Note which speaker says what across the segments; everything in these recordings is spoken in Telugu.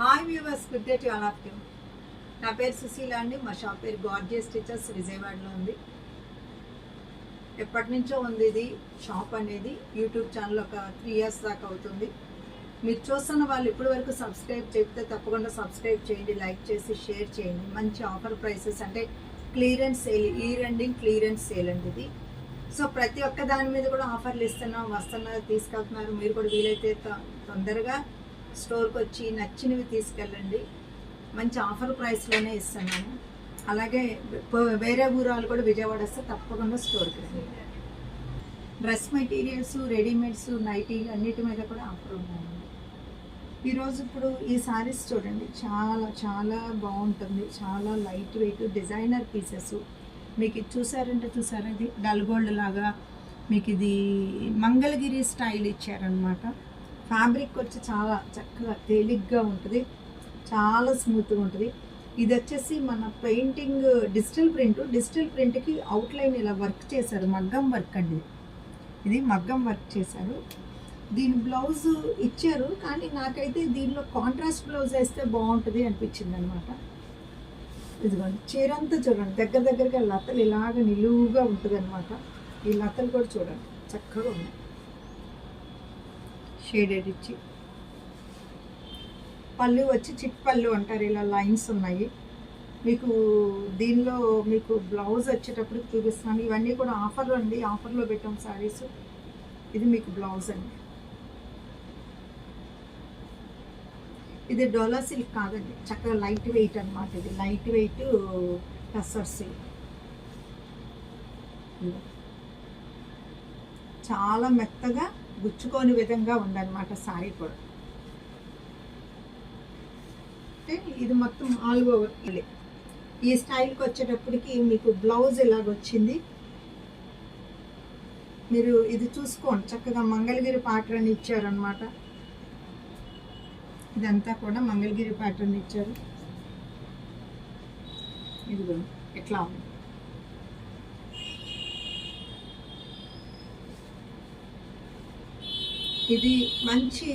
Speaker 1: Hi viewers, good day to all of you. నా పేరు సుశీల అండి. మా షాప్ పేరు గార్జియస్ స్టిచెస్ విజయవాడలో ఉంది. ఎప్పటి నుంచో ఉంది ఇది షాప్ అనేది. యూట్యూబ్ ఛానల్ ఒక 3 years దాకా అవుతుంది. మీరు చూస్తున్న వాళ్ళు ఇప్పటి వరకు సబ్స్క్రైబ్ చేస్తే తప్పకుండా సబ్స్క్రైబ్ చేయండి, లైక్ చేసి షేర్ చేయండి. మంచి ఆఫర్ ప్రైసెస్ అంటే clearance sale, year ending clearance sale అండి ఇది. సో ప్రతి ఒక్క దాని మీద కూడా ఆఫర్లు ఇస్తున్నాం, వస్తున్నారు, తీసుకెళ్తున్నారు. మీరు కూడా వీలైతే తొందరగా స్టోర్కి వచ్చి నచ్చినవి తీసుకెళ్ళండి. మంచి ఆఫర్ ప్రైస్లోనే ఇస్తున్నాము. అలాగే వేరే ఊరాలు కూడా విజయవాడ వస్తే తప్పకుండా స్టోర్కి రండి. డ్రెస్ మెటీరియల్స్, రెడీమేడ్స్, నైటీలు అన్నిటి మీద కూడా ఆఫర్ ఉన్నాయండి. ఈరోజు ఇప్పుడు ఈ శారీస్ చూడండి, చాలా చాలా బాగుంటుంది. చాలా లైట్ వెయిట్ డిజైనర్ పీసెస్. మీకు ఇది చూసారా, ఇది డల్ గోల్డ్ లాగా మీకు ఇది మంగళగిరి స్టైల్ ఇచ్చారనమాట. ఫ్యాబ్రిక్ వచ్చి చాలా చక్కగా తేలిగ్గా ఉంటుంది, చాలా స్మూత్గా ఉంటుంది. ఇది వచ్చేసి మన పెయింటింగ్ డిజిటల్ ప్రింట్కి అవుట్లైన్ ఇలా వర్క్ చేశారు. మగ్గం వర్క్ అండి ఇది మగ్గం వర్క్ చేశారు. దీని బ్లౌజ్ ఇచ్చారు, కానీ నాకైతే దీనిలో కాంట్రాస్ట్ బ్లౌజ్ వేస్తే బాగుంటుంది అనిపించింది అనమాట. ఇదిగోండి చీర అంతా చూడండి, దగ్గరగా లతలు ఇలాగ నిలువుగా ఉంటుంది అనమాట. ఈ లతలు కూడా చూడండి చక్కగా ఉన్నాయి, షేడెడ్ ఇచ్చి. పళ్ళు వచ్చి చిట్ పళ్ళు అంటారు, ఇలా లైన్స్ ఉన్నాయి. మీకు దీనిలో మీకు బ్లౌజ్ వచ్చేటప్పుడు చూపిస్తున్నాను. ఇవన్నీ కూడా ఆఫర్లో అండి, ఆఫర్లో పెట్టాం శారీస్. ఇది మీకు బ్లౌజ్ అండి. ఇది డోలా సిల్క్ కాదండి, చక్కగా లైట్ వెయిట్ అనమాట. ఇది లైట్ వెయిట్ టస్సర్ సిల్క్. చాలా మెత్తగా గుచ్చుకోని విధంగా ఉందన్నమాట శారీ కూడా. ఇది మొత్తం ఆల్ ఓవర్. ఈ స్టైల్కి వచ్చేటప్పటికి మీకు బ్లౌజ్ ఇలాగొచ్చింది. మీరు ఇది చూసుకోండి, చక్కగా మంగళగిరి ప్యాటర్న్ ఇచ్చారనమాట. ఇదంతా కూడా మంగళగిరి ప్యాటర్న్ ఇచ్చారు. ఇదిగో ఎట్లా ఉంది. ఇది మంచి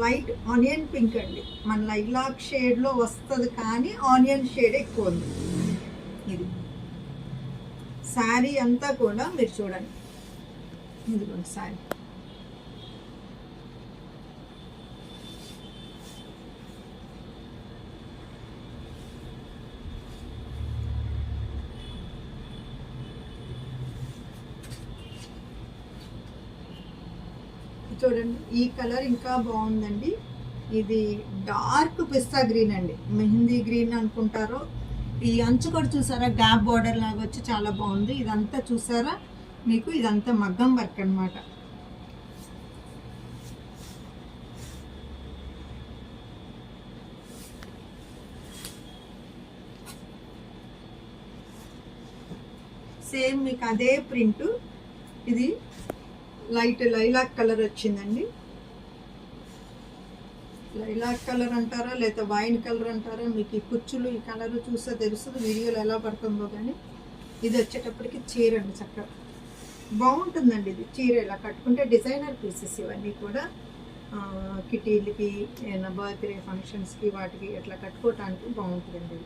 Speaker 1: లైట్ ఆనియన్ పింక్ అండి. మన లైలాక్ షేడ్లో వస్తుంది, కానీ ఆనియన్ షేడ్ ఎక్కువ ఉంది. ఇది శారీ అంతా కూడా మీరు చూడండి, ఇదిగోండి శారీ. చూడండి, ఈ కలర్ ఇంకా బాగుందండి. ఇది డార్క్ పిస్తా గ్రీన్ అండి, మెహందీ గ్రీన్ అనుకుంటారో. ఈ అంచు కూడా చూసారా, గ్యాప్ బార్డర్ లాగా వచ్చి చాలా బాగుంది. ఇదంతా చూసారా మీకు, ఇదంతా మగ్గం వర్క్ అనమాట. సేమ్ మీకు అదే ప్రింట్. ఇది లైట్ లైలాక్ కలర్ వచ్చిందండి. లైలాక్ కలర్ అంటారా లేదా వైన్ కలర్ అంటారా, మీకు ఈ కుచ్చులు ఈ కలర్ చూస్తే తెలుస్తుంది, వీడియోలో ఎలా పడుతుందో. కానీ ఇది వచ్చేటప్పటికి చీర అండి, చక్కగా బాగుంటుందండి. ఇది చీర ఇలా కట్టుకుంటే డిజైనర్ పీసెస్ ఇవన్నీ కూడా కిటీలకి, ఏమైనా బర్త్డే ఫంక్షన్స్కి, వాటికి ఎట్లా కట్టుకోవటానికి బాగుంటుందండి.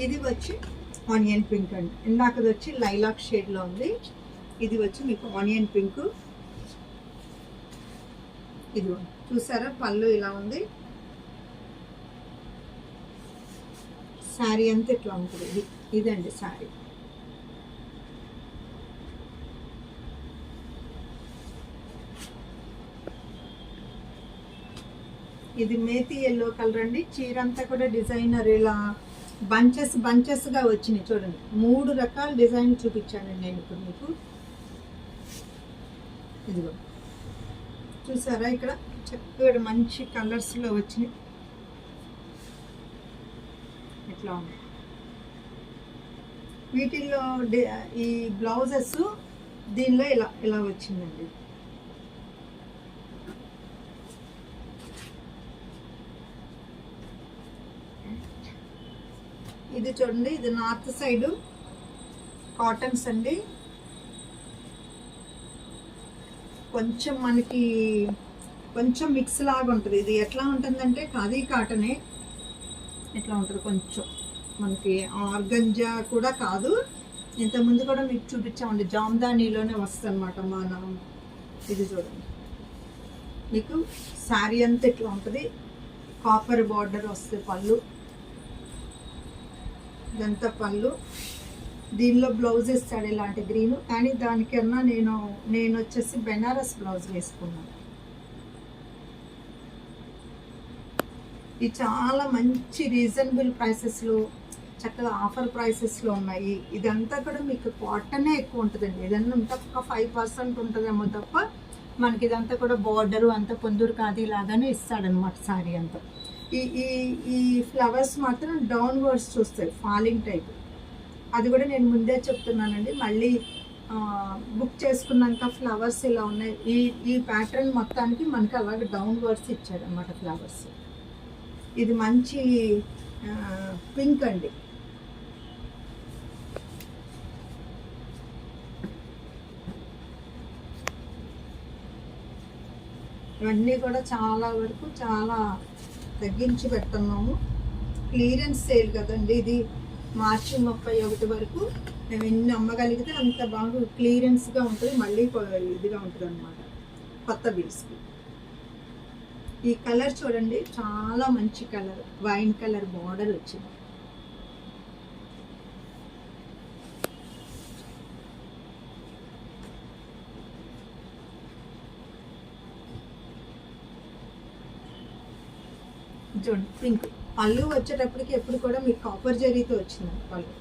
Speaker 1: ఇది వచ్చి ఆనియన్ పింక్ అండి. ఇందాకది వచ్చి లైలాక్ షేడ్లో ఉంది, ఇది వచ్చి మీకు ఆనియన్ పింక్. ఇది చూసారా, పళ్ళు ఇలా ఉంది. శారీ అంతా ఇట్లా ఉంటుంది. ఇదండి శారీ. ఇది మేతి ఎల్లో కలర్ అండి. చీర అంతా కూడా డిజైనర్ ఇలా బంచెస్గా వచ్చినాయి. చూడండి, 3 రకాల డిజైన్ చూపించానండి నేను ఇప్పుడు మీకు. ఇదిగో చూసారా, ఇక్కడ చక్కగా మంచి కలర్స్లో వచ్చినాయి. ఇట్లా ఉంది. వీటిల్లో ఈ బ్లౌజెస్ దీనిలో ఇలా వచ్చిందండి. ఇది చూడండి, ఇది నార్త్ సైడ్ కాటన్స్ అండి. కొంచెం మనకి కొంచెం మిక్స్ లాగా ఉంటుంది. ఇది ఎట్లా ఉంటుందంటే ఖాదీ కాటనే ఎట్లా ఉంటుంది, కొంచెం మనకి ఆర్గంజా కూడా కాదు. ఇంతకుముందు కూడా మీకు చూపించామండి, జామ్దానీలోనే వస్తుంది అనమాట. మనం ఇది చూడండి, మీకు శారీ అంతా ఇట్లా ఉంటుంది, కాపర్ బార్డర్ వస్తుంది పళ్ళు, ఇదంతా పళ్ళు. దీనిలో బ్లౌజ్ ఇస్తాడు ఇలాంటి గ్రీను, కానీ దానికన్నా నేను వచ్చేసి బెనారస్ బ్లౌజ్ వేసుకున్నాను. ఇది చాలా మంచి రీజనబుల్ ప్రైసెస్లో, చక్కగా ఆఫర్ ప్రైసెస్లో ఉన్నాయి. ఇదంతా కూడా మీకు కాటనే ఎక్కువ ఉంటుందండి. ఏదన్నా ఉంటే ఒక 5% ఉంటుందేమో తప్ప మనకి ఇదంతా కూడా బార్డరు అంతా పొందూరు ఖాదీ లాగానే ఇస్తాడనమాట శారీ అంతా. ఈ ఈ ఈ ఫ్లవర్స్ మాత్రం డౌన్వర్డ్స్ చూస్తాయి, ఫాలింగ్ టైప్. అది కూడా నేను ముందే చెప్తున్నానండి, మళ్ళీ బుక్ చేసుకున్నాక ఫ్లవర్స్ ఇలా ఉన్నాయి. ఈ ప్యాటర్న్ మొత్తానికి మనకి అలాగే డౌన్వర్డ్స్ ఇచ్చాడనమాట ఫ్లవర్స్. ఇది మంచి పింక్ అండి. ఇవన్నీ కూడా చాలా వరకు చాలా తగ్గించి పెడుతున్నాము. క్లియరెన్స్ సేల్ కదండి ఇది. మార్చి 31 వరకు మేము ఎన్ని అమ్మగలిగితే అంత బాగా క్లియరెన్స్గా ఉంటుంది, మళ్ళీ ఇదిగా ఉంటుంది అనమాట కొత్త బీడ్స్కి. ఈ కలర్ చూడండి, చాలా మంచి కలర్, వైన్ కలర్ బార్డర్ వచ్చింది. చూడండి పింక్. పళ్ళు వచ్చేటప్పటికి ఎప్పుడు కూడా మీకు కాపర్ జరీతో వచ్చిందండి పళ్ళు.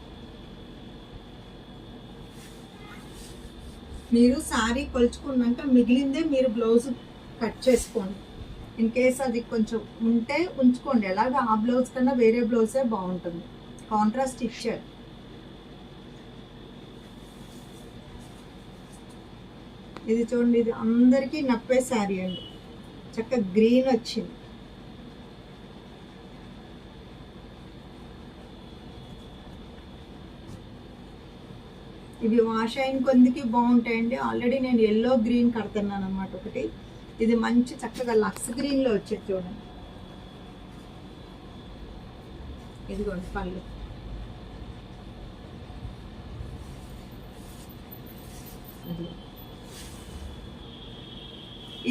Speaker 1: మీరు శారీ కొలుచుకున్నాక మిగిలిందే మీరు బ్లౌజ్ కట్ చేసుకోండి. ఇన్ కేస్ అది కొంచెం ఉంటే ఉంచుకోండి, ఎలాగ ఆ బ్లౌజ్ కన్నా వేరే బ్లౌజే బాగుంటుంది, కాంట్రాస్ట్ ఇచ్చారు. ఇది చూడండి, ఇది అందరికీ నప్పే శారీ అండి, చక్కగా గ్రీన్ వచ్చింది. ఇవి వాష్ అయిన కొందికి బాగుంటాయండి. ఆల్రెడీ నేను ఎల్లో గ్రీన్ కడుతున్నాను అనమాట ఒకటి. ఇది మంచి చక్కగా లక్స్ గ్రీన్లో వచ్చేది చూడండి. ఇదిగోండి పళ్ళు.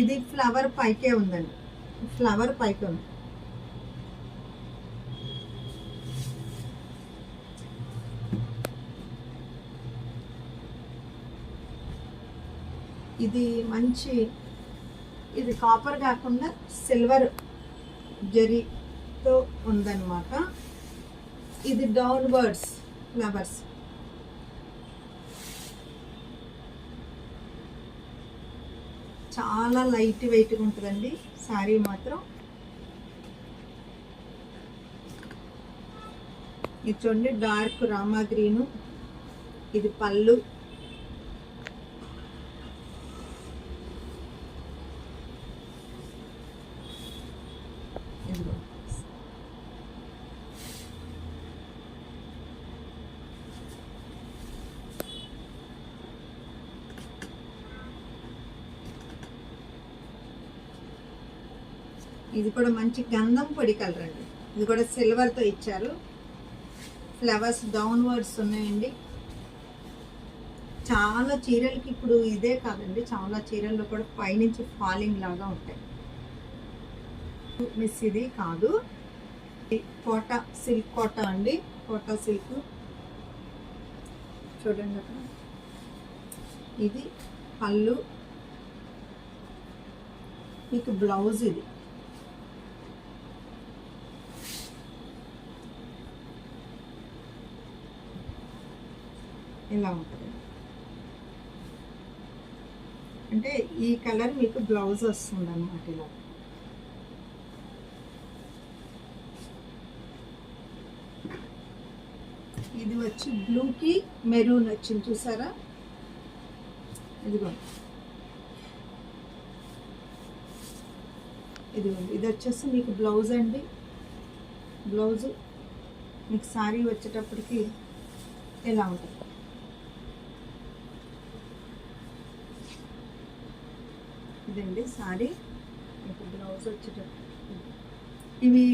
Speaker 1: ఇది ఫ్లవర్ పైకే ఉందండి, ఫ్లవర్ పైకే ఉంది. ఇది మంచి, ఇది కాపర్ కాకుండా సిల్వర్ జరీతో ఉందన్నమాట. ఇది డౌన్వర్డ్స్ ఫ్లవర్స్. చాలా లైట్ వెయిట్గా ఉంటుందండి శారీ మాత్రం. ఇది చూడండి, డార్క్ రామా గ్రీను. ఇది పళ్ళు. ఇది కూడా మంచి గంధం పొడి కలర్ అండి. ఇది కూడా సిల్వర్తో ఇచ్చారు. ఫ్లవర్స్ డౌన్వర్డ్స్ ఉన్నాయండి. చాలా చీరలకి ఇప్పుడు ఇదే కాదండి, చాలా చీరల్లో కూడా పైనుంచి ఫాలింగ్ లాగా ఉంటాయి. మిస్ ఇది కాదు, కోటా సిల్క్, కోటా అండి, కోటా సిల్క్. చూడండి అక్కడ, ఇది పళ్ళు, మీకు బ్లౌజ్ ఇది. ఇలా ఉంటుంది. అంటే ఈ కలర్ మీకు బ్లౌజ్ వస్తుంది అన్నమాట. ఇలా ఇది వచ్చి బ్లూకి మెరూన్ వచ్చింది చూసారా. ఇదిగో ఇది వచ్చేసి మీకు బ్లౌజ్ అండి. బ్లౌజు మీకు శారీ వచ్చేటప్పటికి ఇలా ఉంటుంది. ఇదండి సారీ, మీకు బ్లౌజ్ వచ్చేటట్టు. ఇవి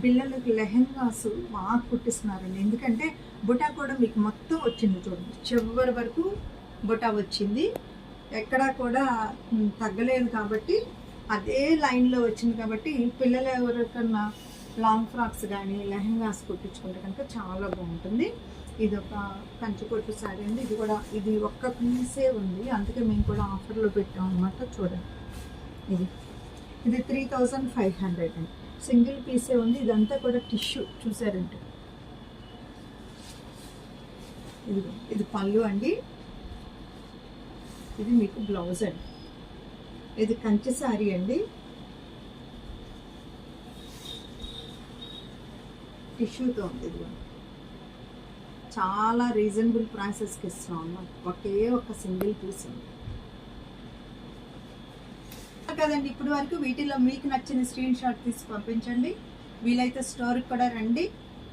Speaker 1: పిల్లలకి లెహెంగాస్ బాగా కుట్టిస్తున్నారండి, ఎందుకంటే బుటా కూడా మీకు మొత్తం వచ్చింది చూడండి, చివరి వరకు బుటా వచ్చింది, ఎక్కడా కూడా తగ్గలేదు. కాబట్టి అదే లైన్లో వచ్చింది కాబట్టి పిల్లలు ఎవరికన్నా లాంగ్ ఫ్రాక్స్ కానీ లెహెంగాస్ కుట్టించుకుంటే కనుక చాలా బాగుంటుంది. ఇది ఒక కంచిపట్టు శారీ అండి, ఇది కూడా ఇది ఒక్క పీసే ఉంది, అందుకే మేము కూడా ఆఫర్లో పెట్టాం అనమాట. చూడండి, ఇది 3500 అండి, సింగిల్ పీసే ఉంది, ఇదంతా కూడా టిష్యూ చూసారంటే. ఇది పళ్ళు అండి, ఇది మీకు బ్లౌజ్ అండి. ఇది కంచి శారీ అండి, టిష్యూతో ఉంది. ఇది చాలా రీజనబుల్ ప్రైసెస్కి ఇస్తున్నాం అన్నమాట, ఒకే ఒక సింగిల్ పీస్ ఉంది కదండి. ఇప్పుడు వరకు వీటిలో మీకు నచ్చిన స్క్రీన్ షాట్ తీసి పంపించండి, వీలైతే స్టోర్కి కూడా రండి.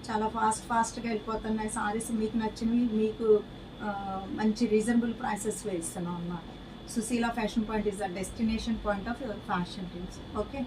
Speaker 1: చాలా ఫాస్ట్గా వెళ్ళిపోతున్నాయి సారీస్, మీకు నచ్చినవి మీకు మంచి రీజనబుల్ ప్రైసెస్లో ఇస్తున్నాం అన్నమాట. Sushila fashion point is the destination point of your fashion teams. Okay.